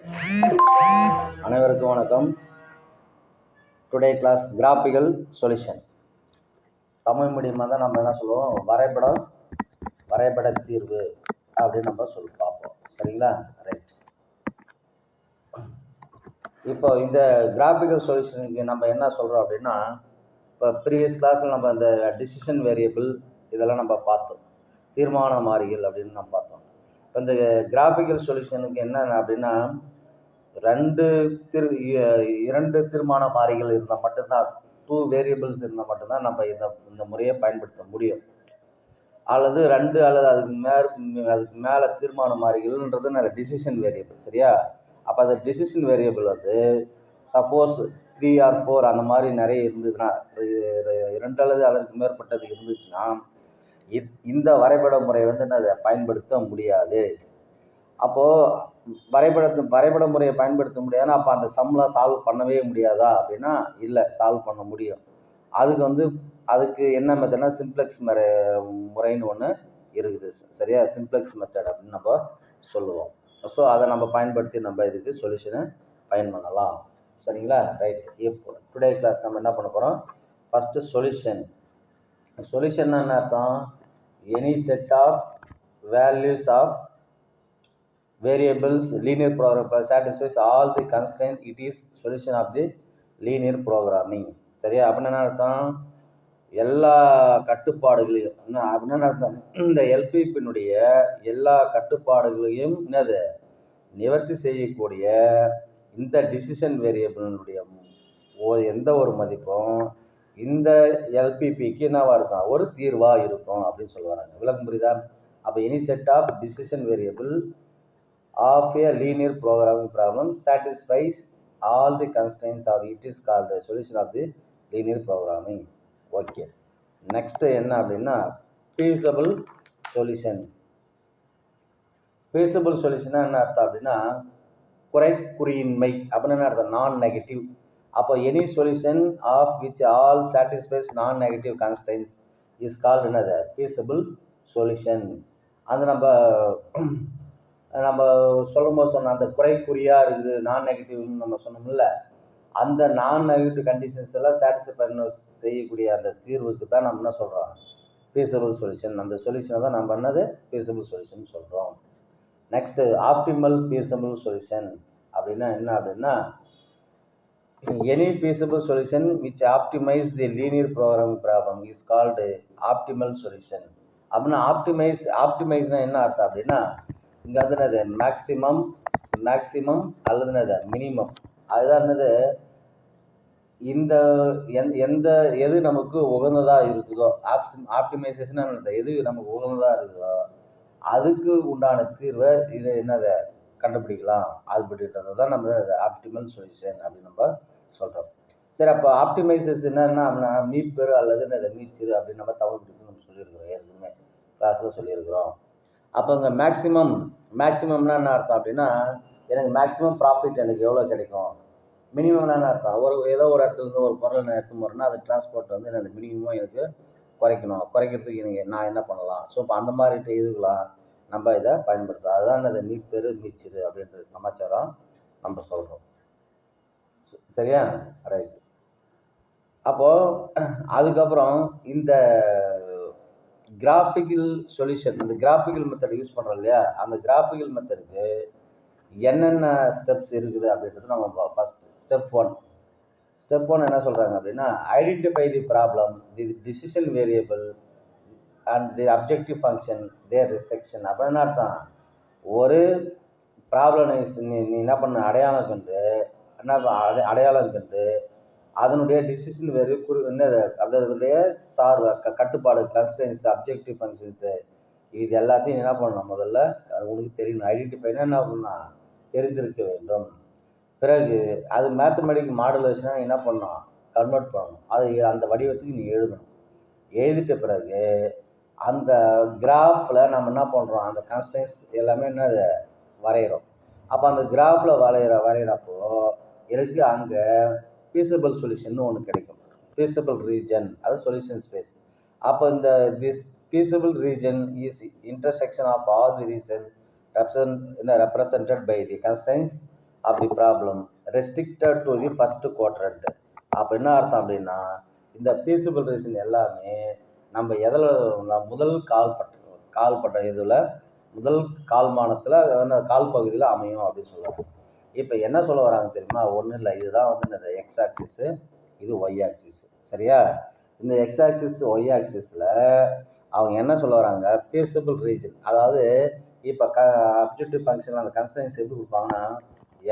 அனைவருக்கும் வணக்கம். Today class graphical solution. Tamil மீடியமாக தான் நம்ம என்ன சொல்லுவோம், வரைபட தீர்வு அப்படின்னு நம்ம சொல்லி பார்ப்போம். சரிங்களா? ரைட். இப்போ இந்த கிராஃபிக்கல் சொல்யூஷனுக்கு நம்ம என்ன சொல்கிறோம் அப்படின்னா, இப்போ ப்ரீவியஸ் கிளாஸில் நம்ம இந்த டிசிஷன் வேரியபிள் இதெல்லாம் நம்ம பார்த்தோம், தீர்மான மாறிகள் அப்படின்னு நம்ம பார்த்தோம். இப்போ இந்த கிராஃபிக்கல் சொல்யூஷனுக்கு என்ன அப்படின்னா, இரண்டு தீர்மான மாறிகள் இருந்தால் மட்டும்தான், 2 வேரியபிள்ஸ் இருந்தால் மட்டும்தான் நம்ம இந்த முறையை பயன்படுத்த முடியும். அல்லது 2 அல்லது அதுக்கு மேலே தீர்மான மாறிகள்ன்றது டிசிஷன் வேரியபிள். சரியா? அப்போ அந்த டிசிஷன் வேரியபிள் வந்து சப்போஸ் 3 or 4 அந்த மாதிரி நிறைய இருந்ததுன்னா, 2 அல்லது அதற்கு மேற்பட்டது இருந்துச்சுன்னா இந்த வரைபட முறை வந்து அதை பயன்படுத்த முடியாது. அப்போது வரைபட முறையை பயன்படுத்த முடியாதுன்னா அப்போ அந்த சம்லாம் சால்வ் பண்ணவே முடியாதா அப்படின்னா இல்லை, சால்வ் பண்ண முடியும். அதுக்கு என்ன மெத்தட்னா சிம்ப்ளெக்ஸ் முறைன்னு ஒன்று இருக்குது. சரியா? சிம்ப்ளெக்ஸ் மெத்தட் அப்படின்னு நம்ம சொல்லுவோம். ஸோ அதை நம்ம பயன்படுத்தி நம்ம இதுக்கு சொல்யூஷனை பயன் பண்ணலாம். சரிங்களா? ரைட். இப்போ டுடே கிளாஸ் நம்ம என்ன பண்ண போகிறோம், ஃபஸ்ட்டு சொல்யூஷன் என்ன அர்த்தம், any set of values of variables linear program satisfies all the constraints, it is solution of the linear programming. சரியா? அப்படின்னு என்ன அர்த்தம், எல்லா கட்டுப்பாடுகளையும் அப்படின்னு அர்த்தம், இந்த எல்பிபினுடைய எல்லா கட்டுப்பாடுகளையும் என்னது நிவர்த்தி செய்யக்கூடிய இந்த டிசிஷன் வேரியபிளினுடைய எந்த ஒரு மதிப்பும் இந்த எல்பிபிக்கு என்னவா இருக்கும், ஒரு தீர்வாக இருக்கும் அப்படின்னு சொல்லுவாங்க. விளக்கம் புரியுதா? அப்போ any set of decision variable of a linear programming problem satisfies all the constraints of it is called the solution of the linear programming. Okay. Next என்ன அப்படின்னா feasible solution. feasible solution என்ன அர்த்தம் அப்படின்னா குறைக்குறியின்மை அப்படின்னு என்ன அர்த்தம், நான் நெகட்டிவ். அப்போ any solution of which all satisfies non negative constants is called என்னது, feasible solution. அது நம்ம சொல்லும்போது சொன்ன அந்த குறைக்குறியா இருக்குது, நான் நெகட்டிவ்னு நம்ம சொன்னோம்ல, அந்த நான் நெகட்டிவ் கண்டிஷன்ஸ் எல்லாம் சாட்டிஸ்ஃபை பண்ண செய்யக்கூடிய அந்த தீர்வுக்கு தான் நம்ம என்ன சொல்கிறோம், feasible சொல்யூஷன். அந்த சொல்யூஷனை தான் நம்ம என்னது feasible சொல்யூஷன் சொல்கிறோம். நெக்ஸ்ட் ஆப்டிமல் feasible சொல்யூஷன் அப்படின்னா என்ன அப்படின்னா, any feasible solution which optimize the linear programming problem is called optimal solution. அப்படின்னா ஆப்டிமைஸ்னா என்ன அர்த்தம் அப்படின்னா, இங்கே வந்து என்னது மேக்சிமம் அல்லது என்னது மினிமம். அதுதான் என்னது, இந்த எது நமக்கு உகந்ததாக இருக்குதோ, ஆப்டிமைசேஷன் எது நமக்கு உகந்ததாக இருக்குதோ அதுக்கு உண்டான தீர்வை இது என்னதை கண்டுபிடிக்கலாம். அதுபடின்றது தான் நம்ம ஆப்டிமல் சொல்யூஷன் அப்படின்னு நம்ம சொல்கிறோம். சரி, அப்போ ஆப்டிமைசேஷன் என்னன்னா மீட்பெரு அல்லது என்னது மீட்சிறு அப்படின்னு நம்ம தமிழ் நம்ம சொல்லியிருக்கிறோம், ஏற்கனவே கிளாஸில் சொல்லியிருக்கிறோம். அப்போ இங்கே மேக்ஸிமம்னா என்ன அர்த்தம் அப்படின்னா, எனக்கு மேக்ஸிமம் ப்ராஃபிட் எனக்கு எவ்வளோ கிடைக்கும். மினிமம்னா என்ன அர்த்தம், ஏதோ ஒரு இடத்துலேருந்து ஒரு பொருளை நான் எடுத்து போகிறேன்னா அது டிரான்ஸ்போர்ட் வந்து எனக்கு மினிமமாக எனக்கு குறைக்கிறதுக்கு எனக்கு நான் என்ன பண்ணலாம். ஸோ இப்போ அந்த மாதிரி இதுக்கெல்லாம் நம்ம இதை பயன்படுத்தலாம். அதுதான் இந்த மீட்பெரு மீட்சிறு அப்படின்ற சமாச்சாரம் நம்ம சொல்கிறோம். சரியா? ரைட். அப்போது அதுக்கப்புறம் இந்த கிராஃபிக்கல் சொல்யூஷன், அந்த கிராஃபிக்கல் மெத்தட் யூஸ் பண்ணுறோம் இல்லையா, அந்த கிராஃபிக்கல் மெத்தடுக்கு என்னென்ன ஸ்டெப்ஸ் இருக்குது அப்படின்றது நம்ம ஃபஸ்ட் ஸ்டெப் ஒன் என்ன சொல்கிறாங்க அப்படின்னா, identify the problem, the decision variable and the objective function their restriction. அப்போ என்ன அர்த்தம், ஒரு ப்ராப்ளம் நீ என்ன பண்ண அடையாளம் கண்டு அதனுடைய டிசிஷன் என்னது, அதனுடைய கட்டுப்பாடு, கன்ஸ்டன்ஸ், அப்ஜெக்டிவ் ஃபங்க்ஷன்ஸு, இது எல்லாத்தையும் என்ன பண்ணணும், முதல்ல உனக்கு தெரியணும். ஐடென்டிஃபைனா என்ன பண்ணணும், தெரிந்திருக்க வேண்டும். பிறகு அது மேத்தமெட்டிக் மாடுலேஷனாக என்ன பண்ணணும், கன்வெர்ட் பண்ணணும். அது அந்த வடிவத்துக்கு நீ எழுதிட்ட பிறகு அந்த கிராஃபில் நம்ம என்ன பண்ணுறோம், அந்த கான்ஸ்டன்ஸ் எல்லாமே என்ன வரைகிறோம். அப்போ அந்த கிராஃபில் வரைகிறப்போ எனக்கு அங்கே feasible சொல்யூஷன் ஒன்று கிடைக்கும். feasible ரீஜன், அது சொல்யூஷன் ஸ்பேஸ். அப்போ this feasible region is intersection of all the regions represented by the constraints of the problem restricted to the first quadrant. அப்போ என்ன அர்த்தம் அப்படின்னா, இந்த பீசிபிள் ரீஜன் எல்லாமே நம்ம எதில் முதல் கால்பட்ட இதில் முதல் கால்மானத்தில் கால் பகுதியில் அமையும் அப்படின்னு சொல்லுவாங்க. இப்போ என்ன சொல்ல வராங்க தெரியுமா? ஒன்றும் இல்லை, இதுதான் வந்து இந்த எக்ஸ் ஆக்சிஸு, இது ஒய் ஆக்சிஸ். சரியா? இந்த எக்ஸ் ஆக்சிஸ் ஒய் ஆக்சிஸில் அவங்க என்ன சொல்ல வராங்க, பீசிபிள் ரீஜன், அதாவது இப்போ அப்ஜெக்டிவ் ஃபங்க்ஷன் அந்த கன்ஸ்டன்ஸ் எப்படி கொடுப்பாங்கன்னா,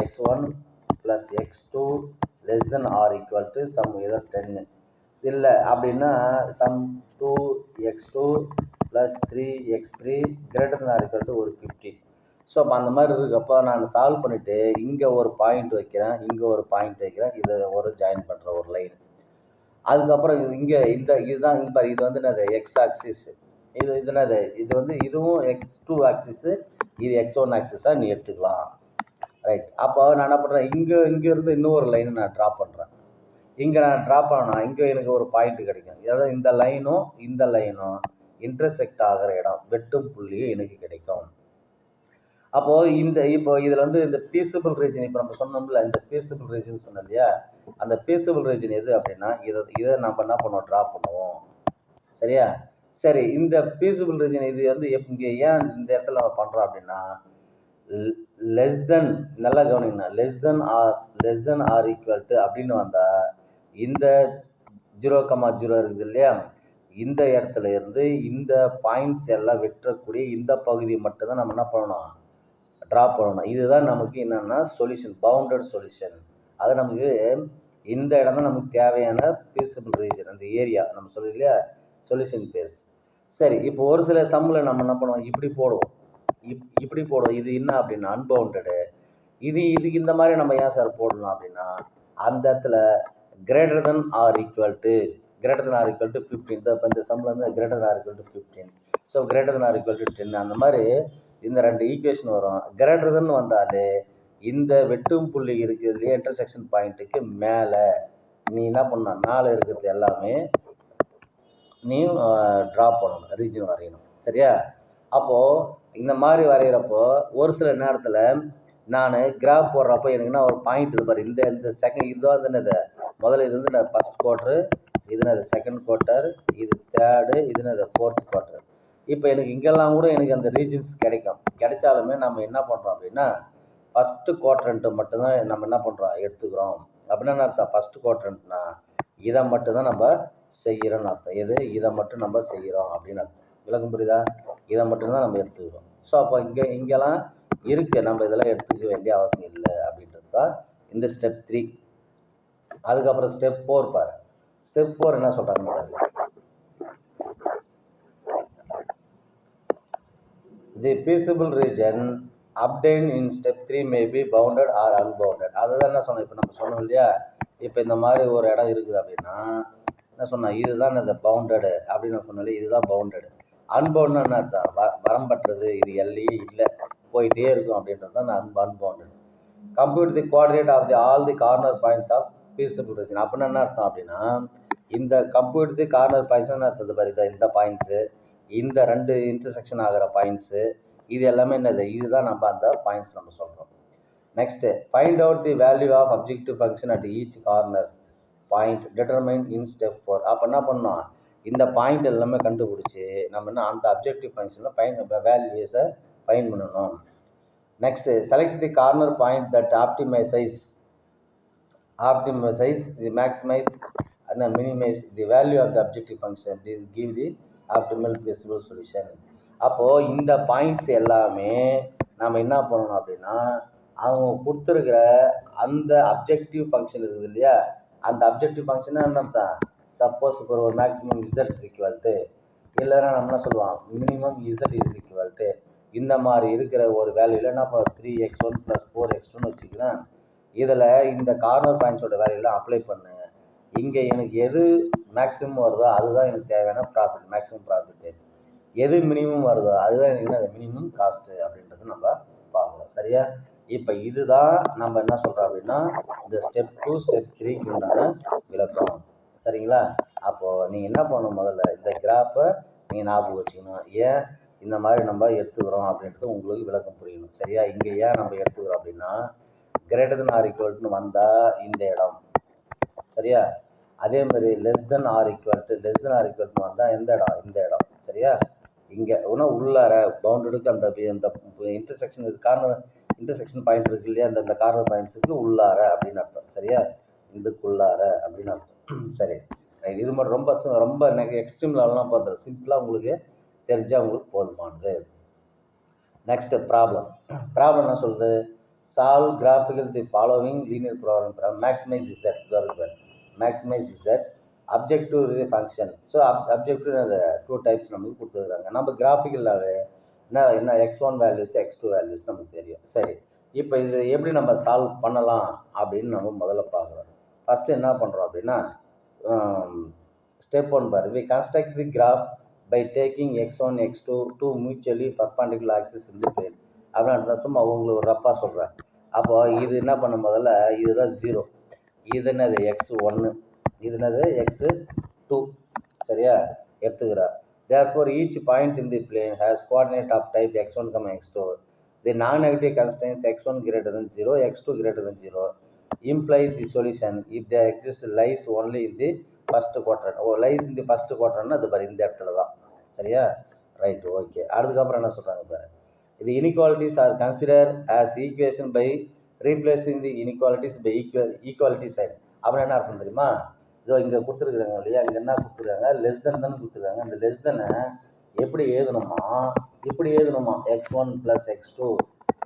x1 + x2 < or = சம் ஏதோ 10 இல்லை அப்படின்னா சம் 2x2 + 3x3 > ஒரு 15. ஸோ அப்போ அந்த மாதிரி இருக்கப்போ நான் சால்வ் பண்ணிவிட்டு இங்கே ஒரு பாயிண்ட் வைக்கிறேன், இங்கே ஒரு பாயிண்ட் வைக்கிறேன், இதை ஒரு ஜாயின் பண்ணுற ஒரு லைன். அதுக்கப்புறம் இங்கே இதுதான் இங்கே பாரு, இது வந்து என்னது எக்ஸ் ஆக்சிஸ், இது என்னது இது வந்து இதுவும் x2 ஆக்சிஸு, இது x1 ஆக்சிஸாக நீ எடுத்துக்கலாம். ரைட். அப்போ நான் என்ன பண்ணுறேன், இங்கேருந்து இன்னொரு லைனை நான் ட்ரா பண்ணுறேன். இங்கே நான் ட்ரா பண்ணால் இங்கே எனக்கு ஒரு பாயிண்ட் கிடைக்கும். அதாவது இந்த லைனும் இன்டர்செக்ட் ஆகிற இடம், வெட்டும் புள்ளியே எனக்கு கிடைக்கும். அப்போது இப்போ இதில் வந்து இந்த பீசிபிள் ரீஜன், இப்போ நம்ம சொன்னோம்ல இந்த பீசிபிள் ரீஜன் சொன்னோம் இல்லையா, அந்த பீசிபிள் ரீஜன் எது அப்படின்னா இதை நம்ம என்ன பண்ணுவோம், ட்ரா பண்ணுவோம். சரியா? சரி, இந்த பீசிபிள் ரீஜன் இது வந்து இங்கே ஏன் இந்த இடத்துல நம்ம பண்ணுறோம் அப்படின்னா, லெஸ் தென், நல்லா கவனிங்கன்னா, less than or equal to அப்படின்னு வந்தால் இந்த 0,0 இருக்குது இல்லையா, இந்த இடத்துல இருந்து இந்த பாயிண்ட்ஸ் எல்லாம் வெட்டக்கூடிய இந்த பகுதி மட்டும்தான் நம்ம என்ன பண்ணணும், ட்ரா பண்ணணும். இதுதான் நமக்கு என்னென்னா சொல்யூஷன், பவுண்டட் சொல்யூஷன். அது நமக்கு இந்த இடம் தான் நமக்கு தேவையான பீசிபிள் ரீஜன், அந்த ஏரியா நம்ம சொல்லுவோம் இல்லையா, சொல்யூஷன் பேஸ். சரி, இப்போ ஒரு சில சம்மில் நம்ம என்ன பண்ணுவோம், இப்படி போடுவோம். இது என்ன அப்படின்னா அன்பவுண்டடு. இதுக்கு இந்த மாதிரி நம்ம ஏன் சார் போடணும் அப்படின்னா, அந்த இடத்துல greater than or equal to 15. இப்போ இந்த சம்மில் வந்து greater than or equal to 15. So greater than or equal to 10. அந்த மாதிரி இந்த 2 ஈக்குவேஷன் வரும். கிரேட்டர் தென் வந்தாலே இந்த வெட்டும் புள்ளி இருக்குது இல்லையா, இன்டர்செக்ஷன் பாயிண்ட்டுக்கு மேலே நீ என்ன பண்ண, மேலே இருக்கிறது எல்லாமே நீ ட்ரா பண்ணணும், ரீஜன் வரையணும். சரியா? அப்போது இந்த மாதிரி வரைகிறப்போ ஒரு சில நேரத்தில் நான் கிராஃப் போடுறப்போ எனக்குன்னா ஒரு பாயிண்ட் இது பாரு, இந்த செகண்ட் இதுதான் வந்து என்னது முதல்ல, இது வந்து ஃபர்ஸ்ட் குவார்ட்டர், இது என்னது செகண்ட் குவார்ட்டர், இது தேர்டு, இது என்னது ஃபோர்த் குவார்ட்டர். இப்போ எனக்கு இங்கெல்லாம் கூட எனக்கு அந்த ரீஜன்ஸ் கிடைச்சாலுமே நம்ம என்ன பண்ணுறோம் அப்படின்னா, ஃபஸ்ட்டு குவாட்ரண்ட்டு மட்டும்தான் நம்ம என்ன பண்ணுறோம், எடுத்துக்கிறோம். அப்படின்னா அர்த்தம், ஃபஸ்ட்டு குவாட்ரண்ட்னா இதை மட்டும்தான் நம்ம செய்கிறோன்னு அர்த்தம். இதை மட்டும் நம்ம செய்கிறோம் அப்படின்னு அர்த்தம். விளக்கம் புரியுதா? இதை மட்டும்தான் நம்ம எடுத்துக்கிறோம். ஸோ அப்போ இங்கெல்லாம் இருக்குது, நம்ம இதெல்லாம் எடுத்துக்க வேண்டிய அவசியம் இல்லை அப்படின்றது தான் இந்த ஸ்டெப் 3. அதுக்கப்புறம் ஸ்டெப் 4 பாரு. ஸ்டெப் 4 என்ன சொல்கிறாங்க, the feasible region obtained in step 3 may be bounded or unbounded. அதுதான் என்ன சொன்னோம், இப்போ நம்ம சொன்னோம் இல்லையா, இப்போ இந்த மாதிரி ஒரு இடம் இருக்குது அப்படின்னா என்ன சொன்னோம், இதுதான் இந்த பவுண்டடு அப்படின்னு நான் சொன்னாலே இதுதான் பவுண்டடு. அன்பவுண்டட்னா என்ன அர்த்தம், வரம்பற்றது, இது எல்லையே இல்லை, போயிட்டே இருக்கும் அப்படின்றது தான் unbounded. Compute the coordinate of the all the corner points of feasible region. அப்படின்னா என்ன அர்த்தம் அப்படின்னா, இந்த கம்ப்யூட் தி கார்னர் பாயிண்ட்ஸ் என்ன அர்த்தது பாரு, இந்த பாயிண்ட்ஸு, இந்த 2 இன்டர்செக்ஷன் ஆகிற பாயிண்ட்ஸு, இது எல்லாமே என்னது, இதுதான் நம்ம அந்த பாயிண்ட்ஸ் நம்ம சொல்கிறோம். Next, find out the value of objective function at each corner point determine in step 4. அப்போ என்ன பண்ணோம், இந்த பாயிண்ட் எல்லாமே கண்டுபிடிச்சி நம்ம என்ன அந்த அப்ஜெக்டிவ் ஃபங்க்ஷனில் வேல்யூஸை ஃபைண்ட் பண்ணணும். Next, select the corner point that optimise the maximise and minimize the value of the objective function. This give the optimal feasible solution. அப்போது இந்த பாயிண்ட்ஸ் எல்லாமே நம்ம என்ன பண்ணணும் அப்படின்னா, அவங்க கொடுத்துருக்கிற அந்த அப்ஜெக்டிவ் ஃபங்க்ஷன் இருக்குது இல்லையா, அந்த அப்ஜெக்டிவ் ஃபங்க்ஷன் என்ன தான், சப்போஸ் இப்போ ஒரு மேக்ஸிமம் z = இல்லைன்னா நம்ம என்ன சொல்லுவோம், மினிமம் z = இந்த மாதிரி இருக்கிற ஒரு வேல்யூவில் என்ன பண்ண 3x1 + 4x2 வச்சுக்கிறேன். இதில் இந்த கார்னர் பாயிண்ட்ஸோட வேல்யூலாம் அப்ளை பண்ணு. இங்கே எனக்கு எது மேக்ஸிமம் வருதோ அதுதான் எனக்கு தேவையான ப்ராஃபிட், மேக்ஸிமம் ப்ராஃபிட்டு. எது மினிமம் வருதோ அதுதான் எனக்கு மினிமம் காஸ்ட்டு அப்படின்றது நம்ம பார்க்கலாம். சரியா? இப்போ இதுதான் நம்ம என்ன சொல்கிறோம் அப்படின்னா இந்த ஸ்டெப் 2 ஸ்டெப் 3க்கு உண்டான விளக்கம். சரிங்களா? அப்போது நீங்கள் என்ன பண்ணணும், முதல்ல இந்த கிராஃபை நீங்கள் ஞாபகம் வச்சுக்கணும். ஏன் இந்த மாதிரி நம்ம எடுத்துக்கிறோம் அப்படின்றது உங்களுக்கு விளக்கம் புரியணும். சரியா? இங்கே ஏன் நம்ம எடுத்துக்கிறோம் அப்படின்னா, greater than or equal to வந்தால் இந்த இடம் சரியா. அதே மாதிரி less than or equal to வந்தால் எந்த இடம் இந்த இடம் சரியா. இங்கே இன்னும் உள்ளார பவுண்டடுக்கு அந்த இன்டர்செக்ஷன் இன்டர்செக்ஷன் பாயிண்ட் இருக்கு இல்லையா, அந்த கார்னர் பாயிண்ட்ஸுக்கு உள்ளார அப்படின்னு அர்த்தம் சரியா. இதுக்குள்ளார அப்படின்னு அர்த்தம் சரி. இது மட்டும் ரொம்ப ரொம்ப எக்ஸ்ட்ரீம் லெவல்லாம் பார்த்தோம். சிம்பிளாக உங்களுக்கு தெரிஞ்சால் உங்களுக்கு போதுமானது. நெக்ஸ்ட் ப்ராப்ளம் என்ன சொல்லுது, solve graphical the following linear problem. Maximise Z objective function. So objective அந்த 2 டைப்ஸ் நமக்கு கொடுத்துருக்காங்க. நம்ம கிராஃபிக்கலாகவே என்ன x1 வேல்யூஸ் x2 வேல்யூஸ் நமக்கு தெரியும். சரி, இப்போ இது எப்படி நம்ம சால்வ் பண்ணலாம் அப்படின்னு நம்ம முதல்ல பார்க்குறோம். ஃபஸ்ட்டு என்ன பண்ணுறோம் அப்படின்னா, ஸ்டெப் 1 பாரு, we construct the graph by taking x1 x2 two mutually perpendicular axis in the plane அப்படின்னு சும்மா உங்களுக்கு ஒரு ரப்பாக சொல்கிறேன். அப்போ இது என்ன பண்ண முதல்ல, இதுதான் 0, இது என்னது x1, இது என்னது x2 சரியா எடுத்துக்கிறார். Therefore, each point in the plane has coordinate of type x1, x2. The non-negative constraints x1 greater than 0, x2 greater than 0 implies the solution if there exists lies only in the first quadrant. Lies in the first quadrant அது பாரு இந்த இடத்துல தான் சரியா. Right, okay. அதுக்கப்புறம் என்ன சொல்கிறாங்க பாரு, இது inequalities are considered as equation by replacing the inequalities by equality sign. அப்புறம் என்ன அர்த்தம் தெரியுமா, இதோ இங்கே கொடுத்துருக்குறாங்க இல்லையா, இங்கே என்ன கொடுத்துருக்காங்க, லெஸ் தென் தானே கொடுத்துருக்காங்க. அந்த லெஸ் தெனை எப்படி எழுதணுமா, இப்படி எழுதணுமா, x1 + x2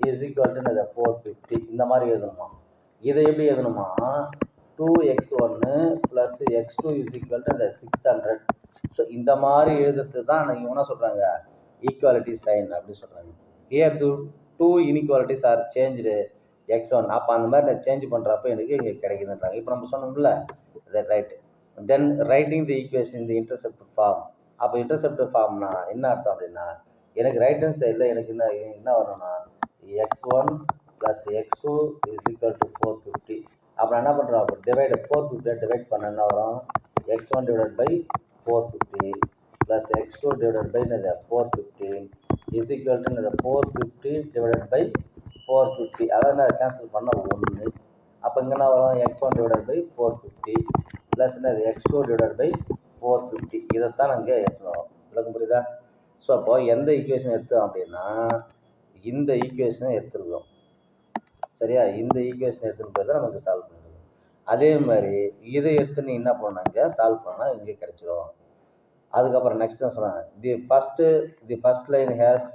is equal to 450 இந்த மாதிரி எழுதணுமா. இதை எப்படி எழுதணுமா, 2x1 + x2 is equal to 600. So இந்த மாதிரி எழுதுறது தான் நீங்கள் என்ன சொல்கிறாங்க, ஈக்குவாலிட்டி சைன் அப்படின்னு சொல்கிறாங்க. Here two inequalities are changed x1. அப்போ அந்த மாதிரி நான் சேஞ்ச் பண்ணுறப்ப எனக்கு இங்கே கிடைக்குதுன்றாங்க. இப்போ நம்ம சொன்னோம்ல ரைட். தென் ரைட்டிங் தி ஈக்குவேஷன் இந்த இன்டர்செப்ட் ஃபார்ம். அப்போ இன்டர்செப்ட் ஃபார்ம்னா என்ன அர்த்தம் அப்படின்னா, எனக்கு ரைட் ஹேண்ட் சைடில் எனக்கு என்ன வரணும்னா x1 + x2 is equal to 450. அப்புறம் என்ன பண்ணுறோம், அப்போ டிவைட் 450 டிவைட் பண்ண என்ன வரும், x1 / 450 + x2 / 450 is equal to 450 / 450. அதாவது நான் கேன்சல் பண்ண 1. அப்போ இங்கே என்ன வரும், x1 / 450 ப்ளஸ் என்னது x2 / 450. இதைத்தான் நாங்கள் எடுத்துனோம். விளக்கம் புரியுதா. ஸோ அப்போ எந்த ஈக்குவேஷன் எடுத்தோம் அப்படின்னா இந்த ஈக்குவேஷனை எடுத்துருக்கோம் சரியா. இந்த ஈக்குவேஷன் எடுத்துன்னு போய் தான் நமக்கு சால்வ் பண்ணிருக்கோம். அதே மாதிரி இதை எடுத்து நீ என்ன பண்ணாங்க சால்வ் பண்ணால் இங்கே கிடைச்சிடும். அதுக்கப்புறம் நெக்ஸ்ட் தான் சொன்னாங்க, the first line has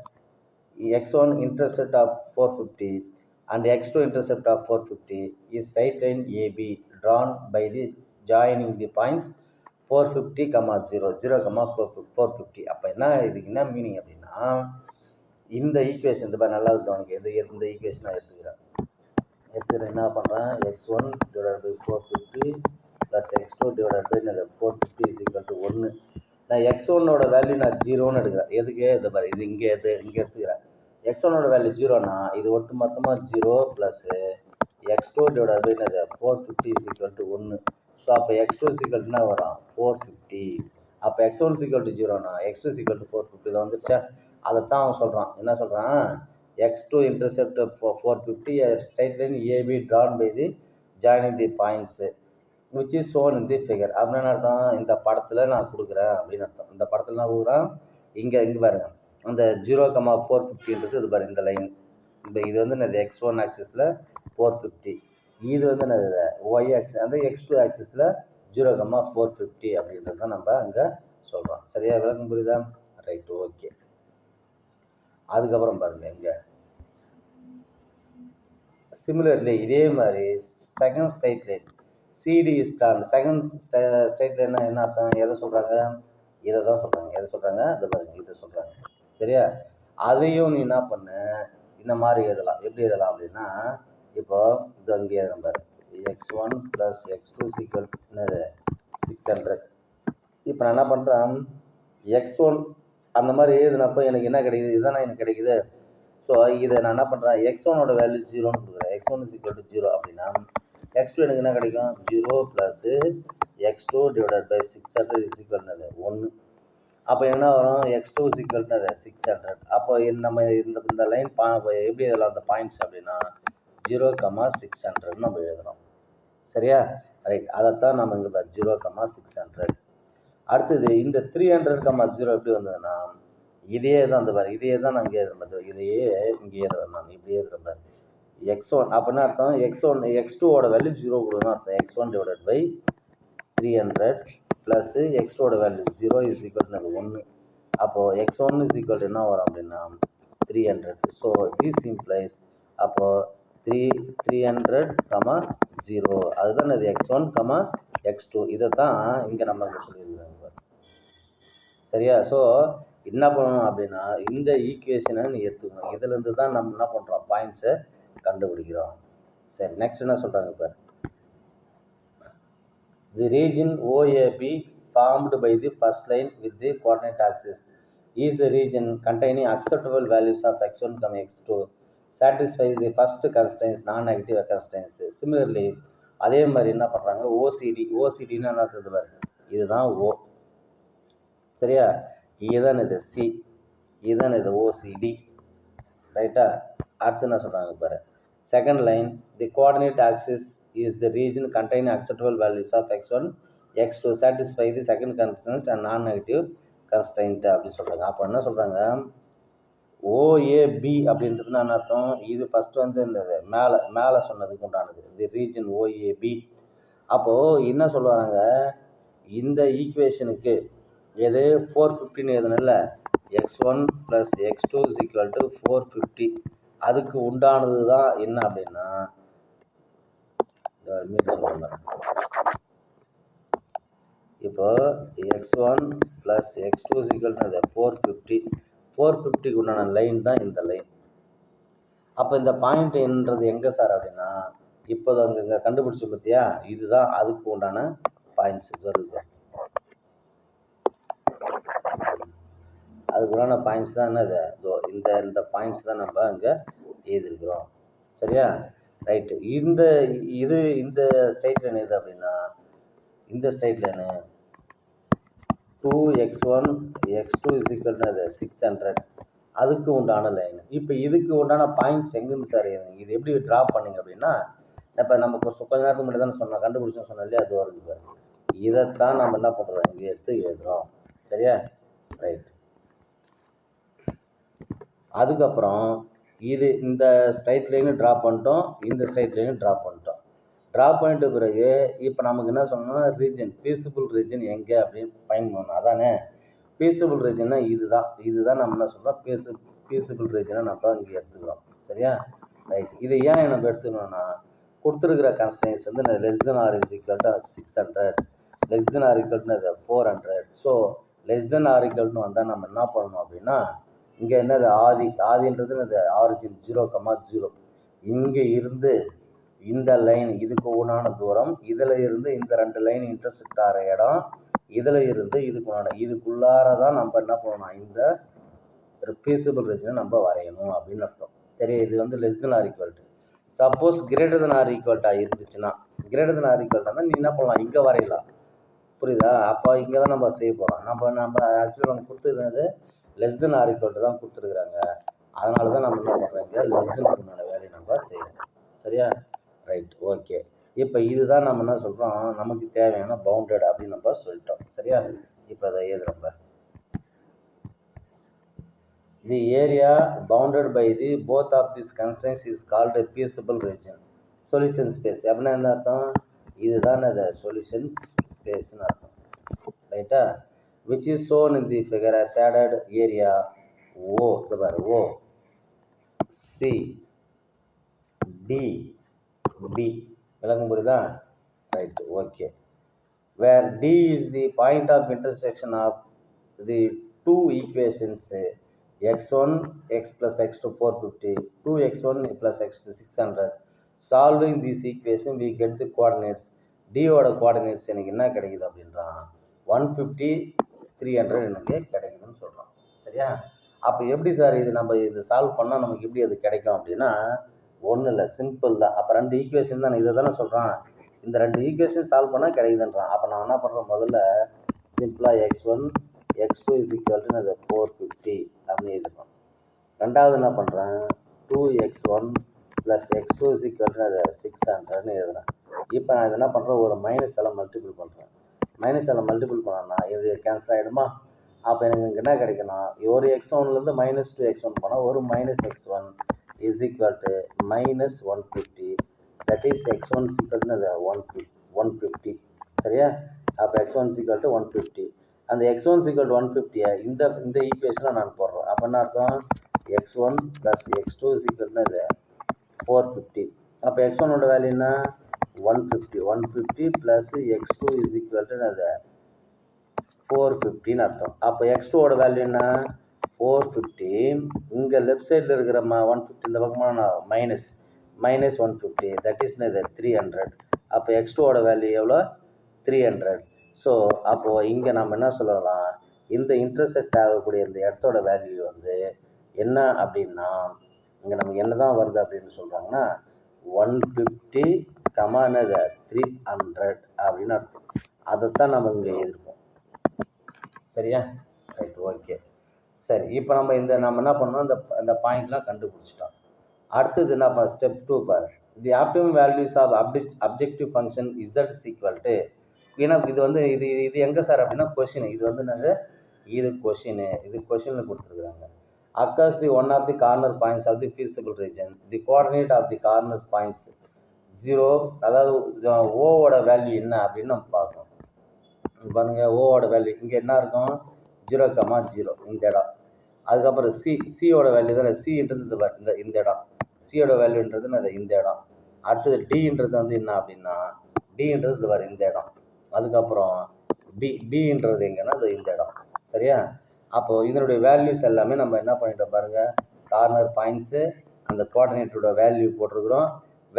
x1 intercept of 450 and x2 intercept of 450 is straight line AB drawn by the joining the points 450, 0, 450. அப்போ என்ன இதுக்கு என்ன மீனிங் அப்படின்னா, இந்த ஈக்குவேஷன் இந்த மாதிரி நல்லா கவனிக்க, இந்த ஈக்குவேஷன் நான் எடுத்துக்கிறேன். என்ன பண்ணுறேன், x1 / 450 + x2 / 450 is equal to 1. நான் x1ஓட வேல்யூ நான் 0ன்னு எடுக்கிறேன். எதுக்கு, இது பாரு, இது இங்கே எடுத்துக்கிறேன். x1ஓட வேல்யூ 0னா இது ஒட்டு மொத்தமாக 0 plus x2 / 450 is equal to 1. So அப்போ x2 இஸ் ஈக்குவல் டு வரும் 450. அப்போ x1 இஸ் ஈக்குவல் டு 0னா x2 இஸ் ஈக்குவல் டு 450 இதை வந்துருச்சா. அதைத்தான் அவன் சொல்கிறான். என்ன சொல்கிறான், x2 intercept 450 straight line AB drawn by the joining the points which is shown in the figure. அப்படின்னு அர்த்தம், இந்த படத்தில் நான் கொடுக்குறேன் அப்படின்னு அர்த்தம். இந்த படத்தில் நான் கொடுக்குறேன். இங்கே பாருங்க, அந்த 0, 450 இது பாருங்க, இந்த லைன் இது வந்து என்னது x1 ஆக்சிஸில் 450, இது வந்து என்னது y ஆக்சிஸ் அந்த x2 ஆக்சிஸில் 0, 450 அப்படின்றது தான் நம்ம அங்கே சொல்கிறோம். சரியா, விளக்கம் புரியுதா. Right, okay. அதுக்கப்புறம் பாருங்க, இங்கே சிமிலர்லி இதே மாதிரி second straight line CD star. Second straight லைன்னா என்ன அர்த்தம், எதை சொல்கிறாங்க, இதை தான் சொல்கிறாங்க. எதை சொல்கிறாங்க, இதை பாருங்க, இதை சொல்கிறாங்க சரியா. அதையும் நீ என்ன பண்ண, இந்த மாதிரி எழுதலாம். எப்படி எழுதலாம் அப்படின்னா, இப்போ இது அங்கே எழுதும் x1 + x2 = 600. இப்போ நான் என்ன பண்ணுறேன், x1 அந்த மாதிரி எழுதுனப்போ எனக்கு என்ன கிடைக்குது, இதுதானே எனக்கு கிடைக்குது. ஸோ இதை நான் என்ன பண்ணுறேன், x1ஓட வேல்யூ 0ன்னு கொடுக்குறேன். x1 = 0 அப்படின்னா x2 எனக்கு என்ன கிடைக்கும், 0 + x2 / 600 இஸ் ஈக்குவல் டு 1. அப்போ என்ன வரும், x2 இஸ் ஈக்குவல் டு 600. அப்போ நம்ம இந்த லைன் எப்படி இதெல்லாம் அந்த பாயிண்ட்ஸ் அப்படின்னா 0,600 நம்ம எழுதுகிறோம். சரியா? ரைட். அதைத்தான் நம்ம இங்கே 0,600. அடுத்தது இந்த 300,0 எப்படி வந்ததுன்னா இதே தான் அந்த பாரு, இதே தான் நான் இங்கே எழுதுறேன். இதையே இங்கே எழுதுறேன், நான் இப்படி எழுதுறேன் பாரு. x1 அப்படின்னா அர்த்தம் x1 x2ஓட வேல்யூ 0 கொடுக்கணும் அர்த்தம். x1 டிவைடட் பை 300 ப்ளஸ் x2ஓட வேல்யூ 0 இஸ் ஈக்குவல் டு 1. அப்போது x1 இஸ் ஈக்குவல் என்ன வரும் அப்படின்னா 300. ஸோ திஸ் இம்ப்ளைஸ் அப்போது 300,0 அதுதான் இது x1, x2. இதை தான் இங்கே நம்ம சொல்லியிருக்காங்க. சரியா? ஸோ என்ன பண்ணணும் அப்படின்னா இந்த ஈக்குவேஷனை நீ எடுத்துக்கணும். இதுலேருந்து தான் நம்ம என்ன பண்ணுறோம், பாயிண்ட்ஸை கண்டுபிடிக்கிறோம். சரி, நெக்ஸ்ட் என்ன சொல்கிறாங்க இப்போ, தி region OAB formed by the first line with the coordinate axis is the region containing acceptable values of x1, x2 satisfies the first constraints, non-negative constraints. Similarly அதே மாதிரி என்ன பண்ணுறாங்க, OCDன்னு என்ன சொல்றது பாரு, இதுதான் O. சரியா? இதுதான் இது C, இதுதான் இது OCD. ரைட்டா? அடுத்து என்ன சொல்கிறாங்க பாரு, second line the coordinate axis is the region containing acceptable values of x1, x2 satisfy the second constraint and non negative constraint அப்படின்னு சொல்கிறாங்க. அப்போ என்ன சொல்கிறாங்க, OAB அப்படின்றதுனா என்ன அர்த்தம், இது ஃபஸ்ட்டு வந்து இந்த மேலே சொன்னதுக்கு உண்டானது தி ரீஜன் OAB. அப்போது என்ன சொல்லுவாங்க, இந்த ஈக்குவேஷனுக்கு எது 450 எதுனில்ல, x1 + x2 = 450. அதுக்கு உண்டானது தான் என்ன அப்படின்னா இப்போ x1 + x2 = 450. 450க்கு உண்டான லைன் தான் இந்த லைன். அப்போ இந்த பாயிண்ட் என்றது எங்கே சார் அப்படின்னா, இப்போ அங்கே கண்டுபிடிச்சி பார்த்தியா, இதுதான் அதுக்கு உண்டான பாயிண்ட்ஸ் வருது. அதுக்குள்ளான பாயிண்ட்ஸ் தான் என்னது, இந்த பாயிண்ட்ஸ் தான் நம்ம அங்கே எழுதிருக்கிறோம். சரியா? ரைட்டு. இந்த ஸ்ட்ரைட் லைன் எது அப்படின்னா, இந்த ஸ்ட்ரைட் லைனு 2x1 x2 = 600 அதுக்கு உண்டான லைன். இப்போ இதுக்கு உண்டான பாயிண்ட்ஸ் எங்கேருந்து சார், இது எப்படி ட்ரா பண்ணிங்க அப்படின்னா, இப்போ நமக்கு கொஞ்ச நேரத்துக்கு முன்னாடி தானே சொன்னோம், கண்டுபிடிச்சோம் சொன்னோம் இல்லையா, அது வருது பாரு. இதைத்தான் நம்ம என்ன பண்ணுறோம், இங்கே எடுத்து எழுதுகிறோம். சரியா? ரைட். அதுக்கப்புறம் இந்த ஸ்ட்ரைட் லைனு ட்ரா பண்ணிட்டோம், இந்த ஸ்ட்ரைட் லைனு ட்ரா பண்ணிட்டோம். ட்ரா பண்ணிட்ட பிறகு இப்போ நமக்கு என்ன சொல்லணும்னா, ரீஜன் பீஸபிள் ரீஜன் எங்கே அப்படின்னு ஃபைண்ட் பண்ணணும். அதானே பீஸபிள் ரீஜன்னா இதுதான் நம்ம என்ன சொல்கிறோம், பீஸபிள் ரீஜனை நம்ம இங்கே எடுத்துக்கிறோம். சரியா? ரைட். இது ஏன் நம்ம எடுத்துக்கணும்னா, கொடுத்துருக்கிற கன்ஸ்ட்ரெயின்ஸ் வந்து < (600), < < 400. ஸோ < வந்தால் நம்ம என்ன பண்ணணும் அப்படின்னா, இங்கே என்னது ஆதின்றது என்னது ஆரிஜின் 0,0. இங்கே இருந்து இந்த லைன் இதுக்கு உண்டான தூரம், இதில் இருந்து இந்த 2 லைன் இன்டர்செக்ட் ஆகிற இடம், இதில் இருந்து இதுக்குள்ளார தான் நம்ம என்ன பண்ணணும், இந்த பீஸபிள் ரீஜனை நம்ம வரையணும் அப்படின்னு அர்த்தம். சரி, இது வந்து < சப்போஸ் > இருந்துச்சுன்னா, > நீ என்ன பண்ணலாம், இங்கே வரையலாம். புரியுதா? அப்போ இங்கே தான் நம்ம செய்ய போகிறோம். நம்ம ஆக்சுவலி நம்ம கொடுத்தது < தான் கொடுத்துருக்குறாங்க. அதனால தான் நம்ம என்ன பண்ணுறோம், வேலையை நம்ம செய்யணும். சரியா? ரைட். ஓகே. இப்போ இதுதான் நம்ம என்ன சொல்கிறோம், நமக்கு தேவையான பவுண்டட் அப்படின்னு நம்ம சொல்லிட்டோம். சரியா? இப்போ அதை எழுதுறோம். The area bounded by the both of this constraints is called a feasible region. Solution space அப்படின்னா என்ன அர்த்தம், இதுதான் அது சொல்யூஷன் ஸ்பேஸ்னு அர்த்தம். ரைட்டா? which is shown in the figure as shaded area O, O, C, D, B. விளக்கம் புரியுதா? Right. Okay. where D is the point of intersection of the two equations x1 x plus x2 450, 2x1 plus x2 600. Solving this equation we get the coordinates. D ஓட coordinates எனக்கு என்ன கிடைக்குது அப்படின்றான், 150 300 எனக்கு கிடைக்குதுன்னு சொல்கிறோம். சரியா? அப்போ எப்படி சார் இது சால்வ் பண்ணால் நமக்கு எப்படி அது கிடைக்கும் அப்படின்னா, ஒன்றும் இல்லை, சிம்பிள் தான். அப்போ 2 ஈக்குவேஷன் தான், இதை தானே சொல்கிறான், இந்த 2 ஈக்குவேஷன் சால்வ் பண்ணால் கிடைக்குதுன்றான். அப்போ நான் என்ன பண்ணுறேன், முதல்ல சிம்பிளாக x1 x2 = 450 அப்படின்னு எழுதுறோம். ரெண்டாவது என்ன பண்ணுறேன், 2x1 plus x2 is equal to 600ன்னு எழுதுறேன். இப்போ நான் இது என்ன பண்ணுறேன், ஒரு மைனஸ் எல்லாம் மல்டிபிள் பண்ணுறேன். மைனஸ் எல்லாம் மல்டிபிள் பண்ணோன்னா இது கேன்சல் ஆகிடுமா? அப்போ எனக்கு என்ன கிடைக்கணும், ஒரு x1லேருந்து -2x1 போனால் ஒரு -x1 is equal to -150. That is x1 is equal to 150. சரியா? அப்போ x1 இஸ் ஈக்குவல் டு 150. அந்த x1 இஸ் ஈக்குவல் டு 150 இந்த ஈக்குவேஷனை நான் போடுறேன். அப்போ என்ன அர்த்தம், x1 plus x2 is equal to 450. அப்போ x1ஓட வேல்யூ என்ன, 150 plus x2 is equal to 450ன்னு அர்த்தம். அப்போ x2ஓட வேல்யூ என்ன, 450. இங்கே லெஃப்ட் சைடில் இருக்கிற 150 இந்த பக்கமான மைனஸ் 150. That is 300. அப்போ x2ஓட வேல்யூ எவ்வளோ, 300. ஸோ அப்போது இங்கே நம்ம என்ன சொல்லலாம், இந்த இன்டர்செக்ட் ஆகக்கூடிய இந்த இடத்தோட வேல்யூ வந்து என்ன அப்படின்னா, இங்கே நமக்கு என்ன தான் வருது அப்படின்னு சொல்கிறாங்கன்னா 150, 300 அப்படின்னு அர்த்தம். அதைத்தான் நம்ம இங்கே எழுதிருப்போம். சரியா? Right, okay. சரி, இப்போ நம்ம என்ன பண்ணோம், இந்த பாயிண்ட்லாம் கண்டுபிடிச்சிட்டோம். அடுத்தது என்ன, ஸ்டெப் 2 பாரு. The optimum values of objective function z is equal to, ஏன்னா இது வந்து இது எங்கே சார் அப்படின்னா கொஷின். இது வந்து இது கொஷினில் கொடுத்துருக்குறாங்க. Occurs the one of the corner points of the feasible region. The coordinate of the corner points 0, அதாவது ஓவோட வேல்யூ என்ன அப்படின்னு நம்ம பார்க்கணும். பாருங்க, ஓவோட வேல்யூ இங்கே என்ன இருக்கும், 0,0 இந்த இடம். அதுக்கப்புறம் சியோட வேல்யூ தானே, சின்றது இந்த இடம், சியோட வேல்யூன்றது இந்த இடம். அடுத்தது டின்றது வந்து என்ன அப்படின்னா, டின்றது இந்த இடம். அதுக்கப்புறம் பின்றது எங்கன்னா இந்த இடம். சரியா? அப்போது இதனுடைய வேல்யூஸ் எல்லாமே நம்ம என்ன பண்ணிட்டோம் பாருங்கள், கார்னர் பாயிண்ட்ஸு, அந்த கோஆர்டினேட்டோட வேல்யூ போட்டிருக்கிறோம்.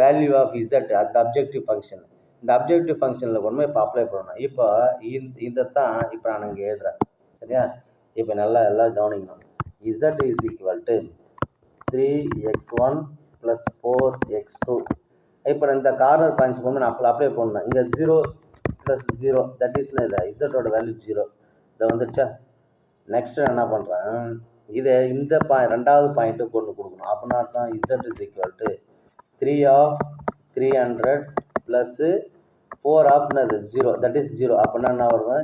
வேல்யூ ஆஃப் இசட் அந்த அப்ஜெக்டிவ் ஃபங்க்ஷன், இந்த அப்ஜெக்டிவ் ஃபங்க்ஷனில் கொண்டு போய் இப்போ அப்ளை பண்ணணும். இப்போ இதைத்தான் இப்போ நான் இங்கே எழுதுறேன். சரியா? இப்போ எல்லாம் கவனிக்கணும். Z is equal to 3x1 plus 4x2. இப்போ இந்த கார்னர் பாயிண்ட்ஸ் கொண்டு நான் அப்ளை பண்ணணும். இங்கே 0 ப்ளஸ் 0 தட் இஸ் இசட்டோட வேல்யூ 0. இதை வந்துடுச்சா? நெக்ஸ்ட் என்ன பண்ணுறேன், இதை இந்த ரெண்டாவது பாயிண்ட்டு கொண்டு கொடுக்கணும். அப்படின்னா அர்த்தம் Z is equal to 3 of 300 plus 4 of 0 that is 0. அப்படின்னா என்ன வருது,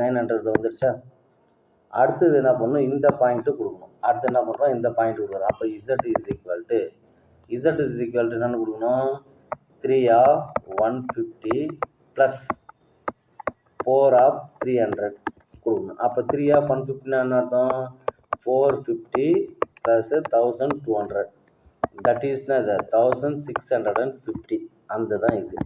900 வந்துடுச்சா? அடுத்தது என்ன பண்ணணும், இந்த பாயிண்ட்டு கொடுக்கணும். அடுத்து என்ன பண்ணுறோம், இந்த பாயிண்ட் கொடுக்குறோம். அப்போ இசட் இஸ் ஈக்குவல் டு என்னென்னு கொடுக்கணும், 3 ஆஃப் 150 ப்ளஸ் 4 ஆஃப் 300 கொடுக்கணும். அப்போ 3 ஆஃப் 150 என்ன அர்த்தம், 450 ப்ளஸ் 1200 தட் இஸ் 1650. அந்த தான் இது.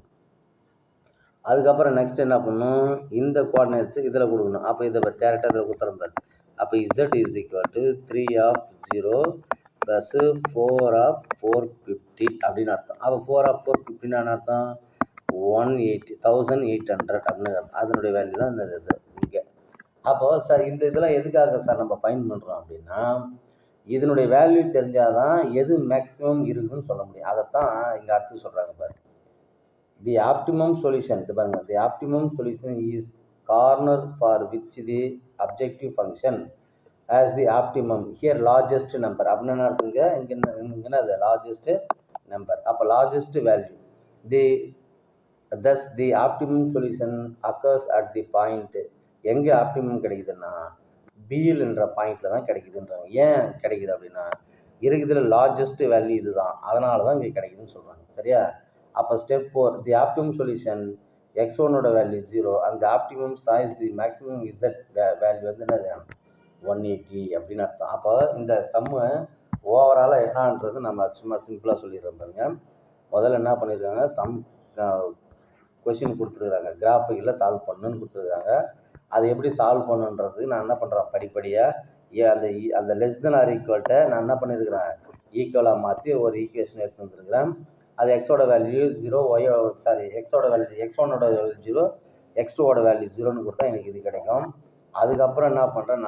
அதுக்கப்புறம் நெக்ஸ்ட் என்ன பண்ணணும், இந்த கோஆர்டினேட்ஸ் இதில் கொடுக்கணும். அப்போ இதை டேரெக்டாக இதில் கொடுத்துறோம் பாரு. அப்போ Z is equal to 3 of 0 plus 4 of 450 அப்படின்னு அர்த்தம். அப்போ 4 ஆஃப் 450 அர்த்தம் 1800 அப்படின்னு. அதனுடைய வேல்யூ தான் இந்த இது இங்கே. அப்போ சார் இந்த இதெல்லாம் எதுக்காக சார் நம்ம பயன் பண்ணுறோம் அப்படின்னா, இதனுடைய வேல்யூ தெரிஞ்சால் தான் எது மேக்ஸிமம் இருக்குதுன்னு சொல்ல முடியும். அதைத்தான் இங்கே அடுத்து சொல்கிறாங்க பாரு. தி ஆப்டிமம் சொல்யூஷன், இது பாருங்க, the optimum solution is corner for which the objective function as the optimum here largest number அப்படின்னா இருக்குங்க. இங்கே அது லார்ஜஸ்ட் நம்பர். அப்போ largest value thus the optimum solution occurs at the point. எங்கே optimum கிடைக்குதுன்னா பிஎல்ன்ற பாயிண்டில் தான் கிடைக்குதுன்றாங்க. ஏன் கிடைக்குது அப்படின்னா, இருக்குதுல லார்ஜஸ்ட் வேல்யூ இதுதான், அதனால தான் இங்கே கிடைக்குதுன்னு சொல்கிறாங்க. சரியா? அப்போ ஸ்டெப் 4, தி ஆப்டிமம் சொல்யூஷன் x1ஓட வேல்யூ 0 அந்த optimum choice the maximum Z value வந்து என்னது 180 அப்படின்னு அர்த்தம். அப்போ இந்த சம்மு ஓவராலாக என்னன்றது நம்ம சும்மா சிம்பிளாக சொல்லிடுறோம் பாருங்க. முதல்ல என்ன பண்ணியிருக்காங்க, சம் கொஷின் கொடுத்துருக்குறாங்க, கிராஃபிக்கில் சால்வ் பண்ணுன்னு கொடுத்துருக்குறாங்க. அதை எப்படி சால்வ் பண்ணுன்றது நான் என்ன பண்ணுறேன், படிப்படியாக அந்த லெஸ் தென் ஆர் ஈக்குவல்கிட்ட நான் என்ன பண்ணியிருக்கிறேன், ஈக்குவலாக மாற்றி ஒரு ஈக்குவேஷன் எடுத்து வந்துருக்கிறேன். அது எக்ஸோட வேல்யூ 0, எக்ஸோட வேல்யூ x1ஓட வேல்யூ 0, x2ஓட வேல்யூ 0ன்னு கொடுத்தா எனக்கு இது கிடைக்கும். அதுக்கப்புறம் என்ன பண்ணுறேன்,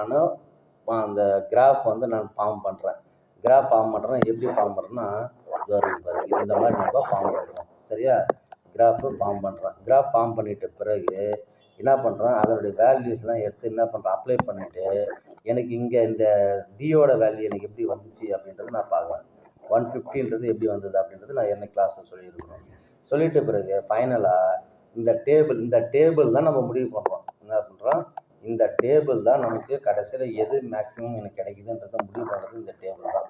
நான் அந்த கிராஃப் வந்து நான் ஃபார்ம் பண்ணுறேன். எப்படி ஃபார்ம் பண்ணுறேன்னா, இந்த மாதிரி நம்ம ஃபார்ம் பண்ணுறோம். சரியா? கிராஃபு ஃபார்ம் பண்ணுறேன். கிராஃப் ஃபார்ம் பண்ணிட்ட பிறகு என்ன பண்ணுறேன், அதனுடைய வேல்யூஸ்லாம் எடுத்து என்ன பண்ணுறேன், அப்ளை பண்ணிவிட்டு எனக்கு இங்கே இந்த டியோட வேல்யூ எனக்கு எப்படி வந்துச்சு அப்படின்றத நான் பார்க்குறேன். 150ன்றது எப்படி வந்தது அப்படின்றது நான் என்ன கிளாஸில் சொல்லியிருக்கிறோம். சொல்லிட்ட பிறகு ஃபைனலாக இந்த டேபிள் தான் நம்ம முடிவு பண்ணுறோம். என்ன பண்ணுறோம், இந்த டேபிள் தான் நமக்கு கடைசியில் எது மேக்ஸிமம் எனக்கு கிடைக்குதுன்றதை முடிவு பண்ணுறது இந்த டேபிள் தான்.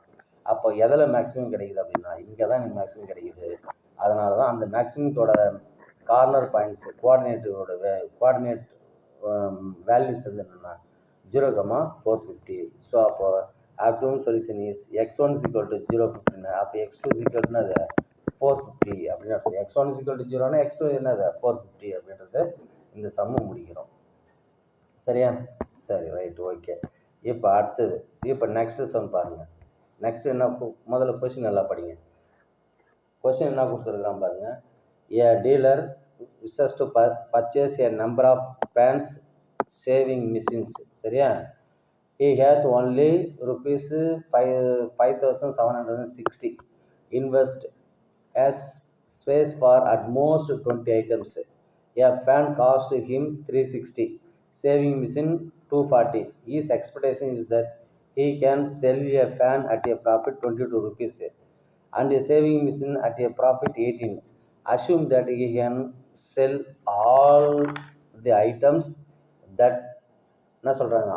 அப்போ எதில் மேக்ஸிமம் கிடைக்குது அப்படின்னா இங்கே தான் எனக்கு மேக்ஸிமம் கிடைக்குது. அதனால தான் அந்த மேக்ஸிமத்தோட கார்னர் பாயிண்ட்ஸு கோஆர்டினேட் வேல்யூஸ் வந்து என்னென்னா 0,450. ஸோ அப்போ ஆப்டிமம் சொல்யூஷன் இஸ் x1 = 0.15. அப்போ x2 என்னது 450 அப்படின்னு அர்த்தம். x1 = 0னா x2 என்னது 450 அப்படின்றது இந்த சம்மு முடிக்கிறோம். சரியா? சரி, ரைட், ஓகே. இப்போ அடுத்தது, இப்போ நெக்ஸ்ட்டு சம் பாருங்கள். நெக்ஸ்ட் என்ன, முதல்ல கொஸ்டின் நல்லா படிங்க. கொஸ்டின் என்ன கொடுத்துருக்கான் பாருங்க. A dealer wishes to purchase a number of pans saving machines. சரியா? He has only rupees 5,760. Invest as space for at most 20 items. A fan cost him 360. Saving machine 240. His expectation is that he can sell a fan at a profit 22 rupees and a saving machine at a profit 18. Assume that he can sell all the items that என்ன சொல்கிறாங்க,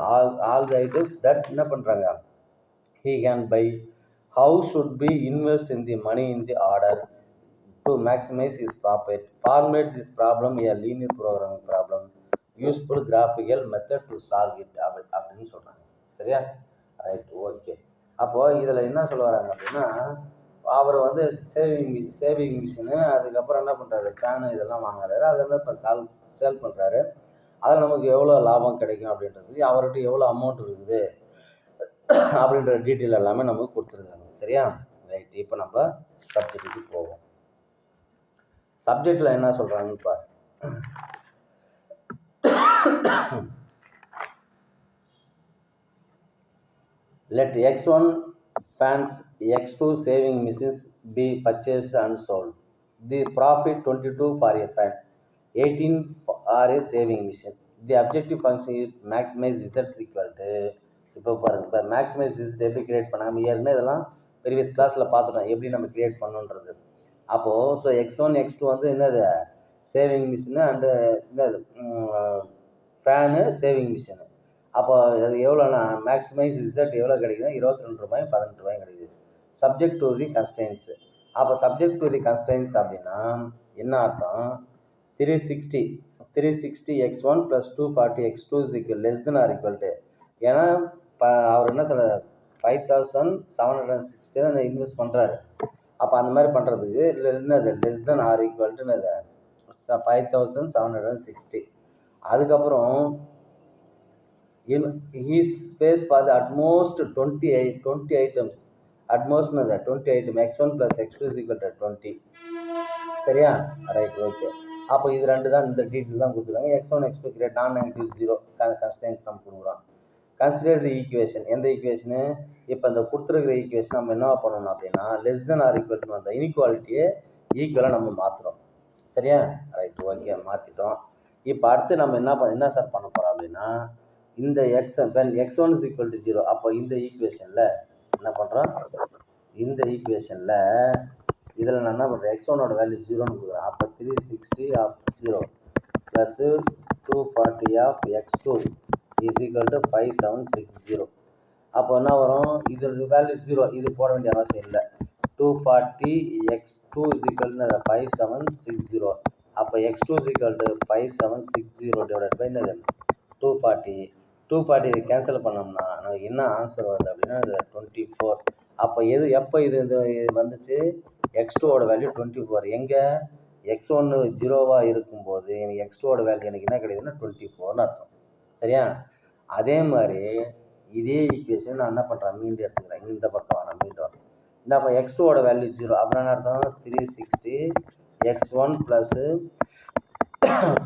all the items that என்ன பண்ணுறாங்க he can buy. How should be invest in the money in the order to maximize his profit? Formulate this problem a linear programming problem. Useful graphical method to solve it அப்படின்னு சொல்கிறாங்க. சரியா? Right, okay. அப்போது இதில் என்ன சொல்ல வராங்க அப்படின்னா, அவர் வந்து சேவிங் மிஷினு, அதுக்கப்புறம் என்ன பண்ணுறாரு, ஃபேனு இதெல்லாம் வாங்குறாரு. அதெல்லாம் இப்போ சேல் பண்ணுறாரு. அதில் நமக்கு எவ்வளோ லாபம் கிடைக்கும் அப்படின்றது, அவர்கிட்ட எவ்வளோ அமௌண்ட் இருக்குது அப்படின்ற டீட்டெயில் எல்லாமே நமக்கு கொடுத்துருக்காங்க. சரியா? ரைட், இப்போ நம்ம சப்ஜெக்ட்டுக்கு போவோம். சப்ஜெக்டில் என்ன சொல்கிறாங்கன்னு பாரு. Let x1 fans, x2 saving machines be purchased and sold. The profit 22 for a fan, 18 for a saving machine. The objective function is maximize results equal to, இப்போ பாருங்க, இப்போ மேக்ஸிமைஸ் ரிசல்ட் எப்படி கிரியேட் பண்ணாமல் ஏற்கனவே இதெல்லாம் ப்ரீவியஸ் கிளாஸில் பார்த்துட்டோம் எப்படி நம்ம கிரியேட் பண்ணணுன்றது. அப்போது ஸோ x1 x2 வந்து என்னது சேவிங் மிஷினு அண்டு என்னது ஃபேனு சேவிங் மிஷினு. அப்போ அது எவ்வளோனா மேக்ஸிமைஸ் ரிசல்ட் எவ்வளோ கிடைக்குதுன்னா 22 ரூபாய் 18 ரூபாயும் கிடைக்குது. Subject to the constants. அப்போ சப்ஜெக்ட் டு தி கன்ஸ்டன்ட்ஸ் அப்படின்னா என்ன அர்த்தம், 360 x1 + 240 x2 less than or equal to. ஏன்னா அவர் என்ன சொல்ல 5,760 தான் இன்வெஸ்ட் பண்ணுறாரு. அப்போ அந்த மாதிரி பண்ணுறதுக்கு என்னது less than or equal to என்னது 5,760. அதுக்கப்புறம் he space for the at most 20 items. At most 20 item, x1 + x2 = 20. சரியா? Right, okay. அப்போ இது ரெண்டு தான், இந்த டீட்டெயில் தான் கொடுத்துருக்காங்க. x1 x2 கிரேட் நான் நெகட்டிவ் 0 கன்ஸ்டன்ட்ஸ் நம்ம கொடுக்குறோம். Consider the equation. எந்த ஈக்குவேஷனு, இப்போ இந்த கொடுத்துருக்கிற ஈக்குவேஷன் நம்ம என்ன பண்ணணும் அப்படின்னா less than or equal to அந்த இன்இக்வாலிட்டியை ஈக்குவலாக நம்ம மாற்றுறோம். சரியா? ரைட், ஓகே, மாற்றிட்டோம். இப்போ அடுத்து நம்ம என்ன சார் பண்ண போகிறோம் அப்படின்னா இந்த x1 = 0. அப்போ இந்த ஈக்குவேஷனில் என்ன பண்ணுறோம், இந்த ஈக்குவேஷனில் இதில் நான் என்ன பண்ணுறேன், x1ஓட வேல்யூ 0ன்னு கொடுக்குறேன். அப்போ 360 of 0 + 240 of x2 = 5760. அப்போ என்ன வரும், இதோட வேல்யூ 0, இது போட வேண்டிய அவசியம் இல்லை. 240 x2 = 5760. அப்போ x2 = 5760 / என்னது 240 கேன்சல் பண்ணோம்னா நமக்கு என்ன ஆன்சர் வருது அப்படின்னா 24. அப்போ எப்போ இது வந்துச்சு, x2ஓட வேல்யூ 24. எங்கே x1 0வாக இருக்கும்போது எனக்கு x2ஓட வேல்யூ எனக்கு என்ன கிடைக்குதுன்னா 24ன்னு அர்த்தம். சரியா? அதே மாதிரி இதே ஈக்குவேஷன் நான் என்ன பண்ணுறேன், மீண்டும் எடுத்துக்கிறேன். இந்த பக்கம் நான் மீண்டும் வரேன். இந்த அப்போ x2ஓட வேல்யூ 0. அப்புறம் என்ன அர்த்தம், 360 x1 +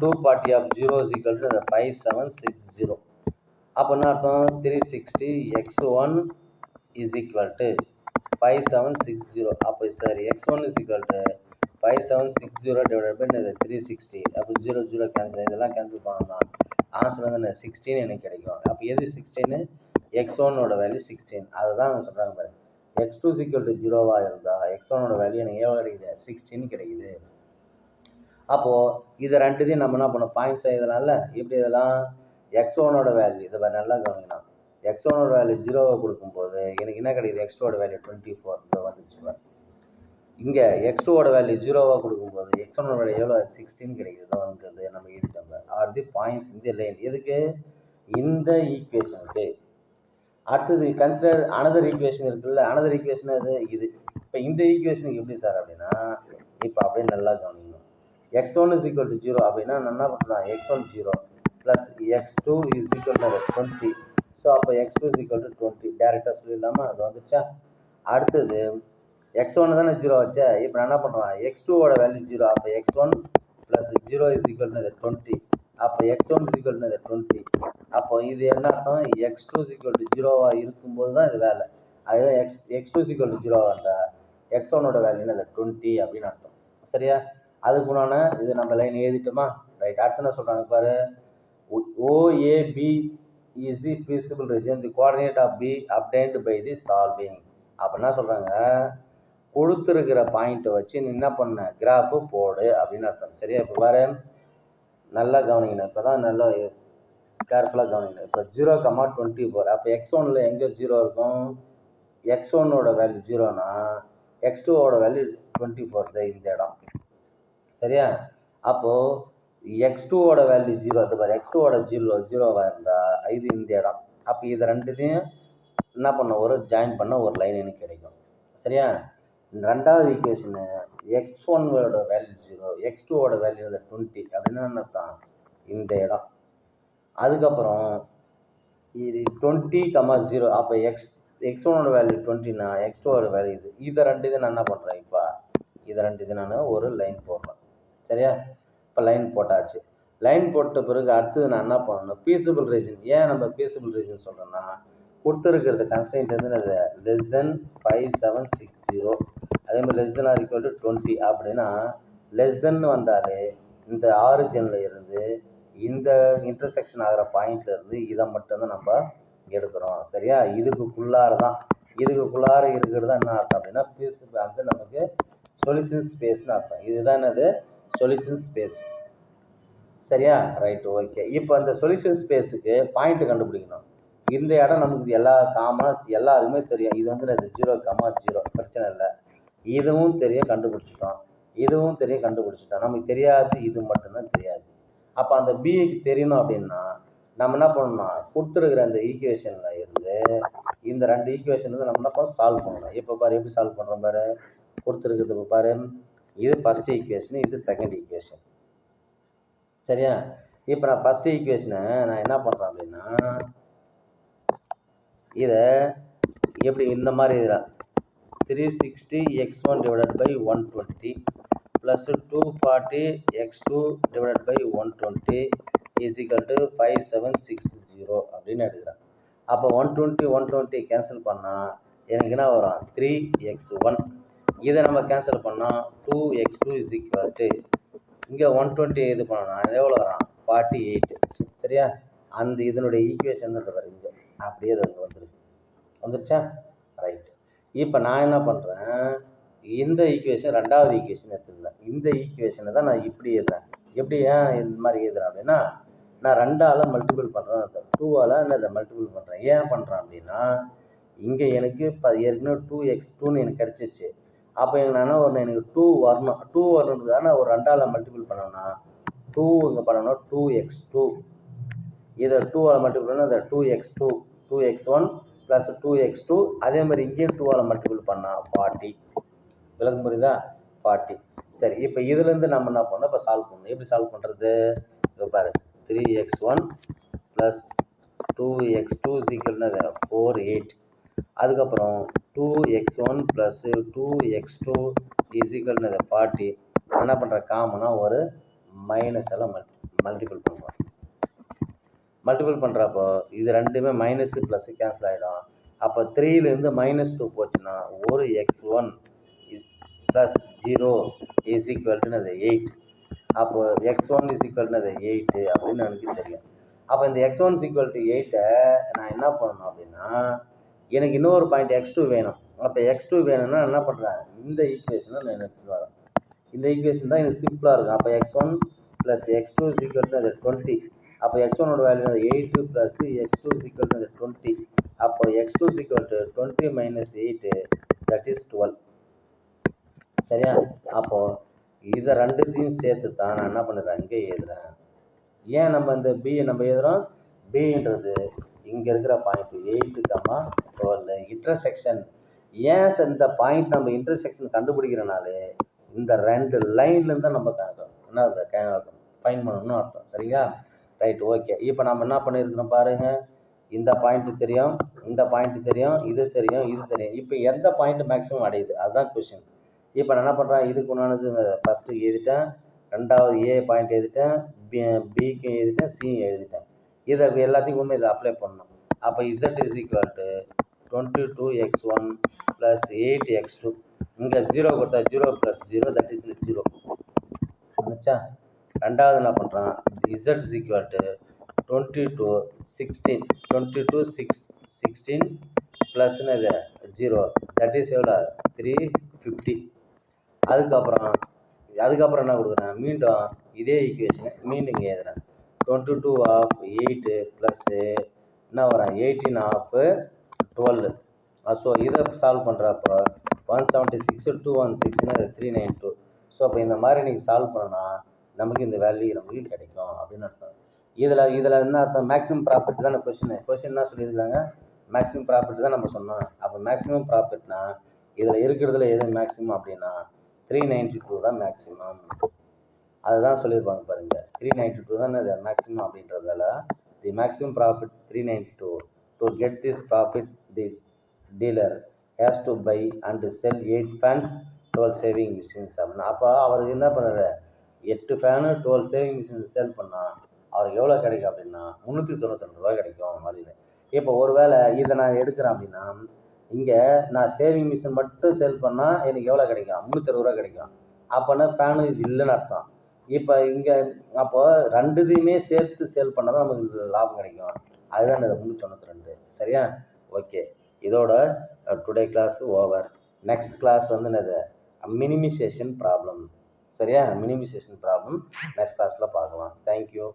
240 of 0 = 5760. அப்போ என்ன அர்த்தம், 360 x1 = 5760. அப்போ சரி, x1 = 5760 / 360. அப்போ 0 0 கேன்சல், இதெல்லாம் கேன்சல் பண்ணோம்னா ஆன்சர் வந்து 16 எனக்கு கிடைக்கும். அப்போ எது 16, x1ஓட வேல்யூ 16. அதை தான் சொல்கிறாங்க பாரு, x2 ஈக்குவல் டு 0வா இருந்தால் x1ஓட வேல்யூ எனக்கு எவ்வளோ கிடைக்குது 16 கிடைக்குது. அப்போது இதை ரெண்டுத்தையும் நம்ம என்ன பண்ணோம் பாயிண்ட்ஸ் எழுதலாம்ல. எப்படி இதெல்லாம் x1ஓட வேல்யூ இதை நல்லா கவனிக்கலாம். x1ஓட வேல்யூ 0வை கொடுக்கும்போது எனக்கு என்ன கிடைக்குது x2ஓட வேல்யூ 24 இதை வந்துச்சு. இங்கே x2ஓட வேல்யூ 0வா கொடுக்கும்போது x1ஓட வேல்யூ எவ்வளோ 16 கிடைக்குது வந்து நம்ம எழுதிட்டோம். ஆர் தி பாயிண்ட்ஸ் இந்த லைன் எதுக்கு இந்த ஈக்குவேஷனுக்கு. அடுத்தது கன்சிடர் அனதர் ஈக்குவேஷன் இருக்குல்ல. அனதர் ஈக்குவேஷன் அது இது. இப்போ இந்த ஈக்குவேஷனுக்கு எப்படி சார் அப்படின்னா இப்போ அப்படியே நல்லா கவனிக்கணும். x1 is equal to 0 அப்படின்னா என்ன பண்ணலாம் x1 0 plus x2 is equal to 20. So அப்போ x2 is equal to 20 டேரெக்டாக சொல்லிடலாமா. அது வந்துச்சா. அடுத்தது x1 தானே 0 வச்சா. இப்போ நான் என்ன பண்ணுறேன் x2ஓட வேல்யூ 0. அப்போ x1 plus 0 is equal to 20. அப்போ x1 is equal to 20. அப்போ இது என்ன அர்த்தம் x2 is equal to 0வா இருக்கும்போது தான் இது வேலை. அதுதான் x2 is equal to 0 வந்தால் x1ஓட வேல்யூ 20 அப்படின்னு அர்த்தம். சரியா. அதுக்குண்டான இது நம்ம லைன் எழுதிட்டோமா. ரைட். அடுத்து என்ன சொல்கிறாங்க பாரு. OAB is the feasible region. The coordinate of B obtained by the solving. அப்போ என்ன சொல்கிறாங்க கொடுத்துருக்கிற பாயிண்ட்டை வச்சு நீ என்ன பண்ண கிராஃபு போடு அப்படின்னு அர்த்தம். சரியா. இப்போ வேறு நல்லா கவனிக்கணும். இப்போ தான் நல்லா கேர்ஃபுல்லாக கவனிக்கணும். இப்போ 0,24. அப்போ x1ல் எங்கே 0 இருக்கும் x1ஓட வேல்யூ 0னா x2ஓட வேல்யூ 24 இந்த இடம். சரியா. அப்போது x2ஓட வேல்யூ 0 அது பாரு. x2ஓட 0வா இருந்தால் இது இந்த இடம். அப்போ இதை ரெண்டுத்தையும் என்ன பண்ண ஒரு ஜாயின் பண்ண ஒரு லைன் எனக்கு கிடைக்கும். சரியா. ரெண்டாவது ஈக்குவேஷனு x1ஓட வேல்யூ 0 x2ஓட வேல்யூ 20 அப்படின்னா என்ன அர்த்தம் இந்த இடம். அதுக்கப்புறம் இது 20,0. அப்போ x1ஓட வேல்யூ 20னா x2ஓட வேல்யூ இது. இதை ரெண்டுத்தையும் நான் என்ன பண்ணுறேன் இப்போ இதை ரெண்டுத்தையும் நான் ஒரு லைன் போடுறேன். சரியா. இப்போ லைன் போட்டாச்சு. லைன் போட்ட பிறகு அடுத்தது நான் என்ன பண்ணணும் பீஸபிள் ரீஜன். ஏன் நம்ம பீஸபிள் ரீஜன் சொல்கிறோன்னா கொடுத்துருக்கிறது கன்ஸ்டன்ட் வந்து லெஸ் தென் 5760 அதே மாதிரி less than or equal to 20 அப்படின்னா லெஸ் தென் வந்தாலே இந்த ஆரிஜினில் இருந்து இந்த இன்டர்செக்ஷன் ஆகிற பாயிண்ட்ல இருந்து இதை மட்டும்தான் நம்ம எடுக்கிறோம். சரியா. இதுக்குள்ளார தான் இதுக்குள்ளார இருக்கிறது தான் என்ன அர்த்தம் அப்படின்னா பீஸபிள் வந்து நமக்கு சொல்யூஷன் ஸ்பேஸ்னு அர்த்தம். இதுதான் என்னது சொல்யூஷன் ஸ்பேஸ். சரியா. ரைட். ஓகே. இப்போ அந்த சொல்யூஷன் ஸ்பேஸுக்கு பாயிண்ட் கண்டுபிடிக்கணும். இந்த இடம் நமக்கு எல்லா காமனாக எல்லாருக்குமே தெரியும். இது வந்து 0,0 பிரச்சனை இல்லை. இதுவும் தெரியும் கண்டுபிடிச்சிட்டோம். இதுவும் தெரியும் கண்டுபிடிச்சிட்டோம். நமக்கு தெரியாது இது மட்டும்தான் தெரியாது. அப்போ அந்த பிக்கு தெரியணும் அப்படின்னா நம்ம என்ன பண்ணணும்னா கொடுத்துருக்குற அந்த ஈக்குவேஷனில் இருந்து இந்த ரெண்டு ஈக்குவேஷன் வந்து நம்ம என்ன பண்ண சால்வ் பண்ணணும். இப்போ பாரு எப்படி சால்வ் பண்ணுறோம் பாரு. கொடுத்துருக்குது இப்போ பாரு. இது ஃபஸ்ட் ஈக்குவேஷன், இது செகண்ட் ஈக்குவேஷன். சரியா. இப்போ நான் ஃபஸ்ட் ஈக்குவேஷனை நான் என்ன பண்ணுறேன் அப்படின்னா இதை எப்படி இந்த மாதிரி இதில் 360x1 divided by 120 plus 240 x2 divided by 120 is equal to 5760 அப்படின்னு எடுக்கிறேன். அப்போ 120 கேன்சல் பண்ணால் எனக்கு என்ன வரும் 3x1. இதை நம்ம கேன்சல் பண்ணால் 2x2 இஸ் ஈக்குவல் டு இங்கே 120 இது பண்ணணும் எவ்வளோ வரும் 48. சரியா. அந்த இதனுடைய ஈக்குவேஷன் வரும் இங்கே அப்படியே அது வந்துருச்சா. ரைட். இப்போ நான் என்ன பண்ணுறேன் இந்த ஈக்குவேஷன் ரெண்டாவது ஈக்குவேஷன் எடுத்துக்கலாம். இந்த ஈக்குவேஷனை தான் நான் இப்படி எழுதுறேன். எப்படி ஏன் இந்த மாதிரி எழுதுறேன் அப்படின்னா நான் 2ஆல் மல்டிபிள் பண்ணுறேன் 2ஆல் என்னதை மல்டிபிள் பண்ணுறேன். ஏன் பண்ணுறேன் அப்படின்னா இங்கே எனக்கு ஏற்கனவே 2x2ன்னு எனக்கு கிடச்சிச்சு. அப்போ எனக்கு 2 வரணும். 2 வரணுன்றதுக்காக நான் ஒரு 2ஆல் மல்டிபிள் பண்ணோன்னா 2 இங்கே பண்ணணும் 2x2. இதை 2ஆல் மல்டிபிள் பண்ணால் அதை 2x2 2x1 ப்ளஸ் 2x2 அதே மாதிரி இங்கேயும் 2ஆல் மல்டிபிள் பண்ணால் 40. விளக்கு புரியுதா 40. சரி. இப்போ இதுலேருந்து நம்ம என்ன பண்ணோம் இப்போ சால்வ் பண்ணணும். எப்படி சால்வ் பண்ணுறது இப்போ பாரு 3x1 ப்ளஸ் 2x2 = 48. அதுக்கப்புறம் 2x1 ப்ளஸ் 2x2 = 40. என்ன பண்ணுற காமனாக ஒரு மைனஸ் எல்லாம் மல்டிபிள் பண்ணுவோம். மல்டிபிள் பண்ணுறப்போ இது ரெண்டுமே மைனஸு ப்ளஸ்ஸு கேன்சல் ஆகிடும். அப்போ 3லேருந்து -2 போச்சுன்னா ஒரு x1 ப்ளஸ் 0 = 8. அப்போ x1 = 8 அப்படின்னு எனக்கு தெரியும். அப்போ இந்த x1 = 8 நான் என்ன பண்ணணும் அப்படின்னா எனக்கு இன்னொரு பாயிண்ட் x2 வேணும். அப்போ x2 வேணும்னா என்ன பண்ணுறேன், இந்த ஈக்குவேஷனை நான் எடுத்துட்டு வரேன். இந்த ஈக்குவேஷன் தான் எனக்கு சிம்பிளாக இருக்கும். அப்போ x1 + x2 = அது 20. அப்போ x1ஓட வேல்யூ 8 + x2 = அது 20. அப்போ x2 = 20 - 8 that is 12. சரியா? அப்போ இதை ரெண்டுத்தையும் சேர்த்து தான் நான் என்ன பண்ணுறேன், இங்கே எழுதுறேன். ஏன் நம்ம இந்த பி நம்ம எழுதுறோம், பின்றது இங்கே இருக்கிற பாயிண்ட் 8, 12 இன்டர்செக்ஷன். ஏன் இந்த பாயிண்ட் நம்ம இன்டர்செக்ஷன் கண்டுபிடிக்கிறனாலே இந்த ரெண்டு லைன்லேருந்து தான் நம்ம என்ன ஃபைன் பண்ணணும்னு அர்த்தம். சரிங்களா? Right, okay. இப்போ நம்ம என்ன பண்ணியிருக்கிறோம் பாருங்க, இந்த பாயிண்ட் தெரியும், இந்த பாயிண்ட் தெரியும், இது தெரியும், இது தெரியும். இப்போ எந்த பாயிண்ட் மேக்ஸிமம் அடையுது அதுதான் கொஷின். இப்போ நான் என்ன பண்ணுறேன், இதுக்கு உண்டானது ஃபஸ்ட்டு எழுதிட்டேன், ரெண்டாவது ஏ பாயிண்ட் எழுதிட்டேன், பிக்கு எழுதிட்டேன், சி எழுதிட்டேன். இதை எல்லாத்தையும் இதை அப்ளை பண்ணணும். அப்போ z = 22x1 + 8x2. இங்கே 0 கொடுத்தா 0 + 0 that is 0. ஆச்சா? ரெண்டாவது என்ன பண்ணுறான், z = 22 16 22 16 ப்ளஸ் என்னது 0 that is எவ்வளோ 350. அதுக்கப்புறம் என்ன கொடுக்குறேன், மீண்டும் இதே ஈக்குவேஷன் மீண்டும் இங்கே எழுதுறேன். 22 of 8 ப்ளஸ் என்ன வரேன் 18 of 12. ஸோ இதை சால்வ் பண்ணுறப்போ 176 216 392. ஸோ அப்போ இந்த மாதிரி நீங்கள் சால்வ் பண்ணனா நமக்கு இந்த வேல்யூ நமக்கு கிடைக்கும் அப்படின்னு அர்த்தம். இதில் என்ன அர்த்தம், மேக்ஸிமம் ப்ராஃபிட் தானே கொஷின் என்ன சொல்லியிருக்காங்க, மேக்ஸிமம் ப்ராஃபிட் தான் நம்ம சொன்னோம். அப்போ மேக்ஸிமம் ப்ராஃபிட்னா இதில் இருக்கிறதுல எது மேக்ஸிமம் அப்படின்னா 392 தான் மேக்ஸிமம். அதுதான் சொல்லியிருப்பாங்க பாருங்க, 392 தான் அது மேக்ஸிமம் அப்படின்றதால the maximum profit 392. To get this profit the dealer has to buy and sell 8 fans 12 saving machines அப்படின்னா. அப்போ அவருக்கு என்ன பண்ணுறது, 8 ஃபேனு 12 சேவிங் மிஷின்ஸ் சேல் பண்ணால் அவருக்கு எவ்வளோ கிடைக்கும் அப்படின்னா 392 ரூபா கிடைக்கும் வழியில். இப்போ ஒரு வேளை இதை நான் எடுக்கிறேன் அப்படின்னா இங்கே நான் சேவிங் மிஷின் மட்டும் சேல் பண்ணால் எனக்கு எவ்வளோ கிடைக்கும், 360 ரூபா கிடைக்கும். அப்போனா ஃபேனு இல்லைன்னு அர்த்தம். இப்போ இங்கே அப்போ ரெண்டுத்தையுமே சேர்த்து சேல் பண்ணால் தான் நமக்கு லாபம் கிடைக்கும். அதுதான் இந்த 392. சரியா? ஓகே, இதோட today class over. Next class என்னது, மினிமைசேஷன் ப்ராப்ளம். சரியா? மினிமைசேஷன் ப்ராப்ளம் நெக்ஸ்ட் கிளாஸில் பார்க்கலாம். தேங்க்யூ.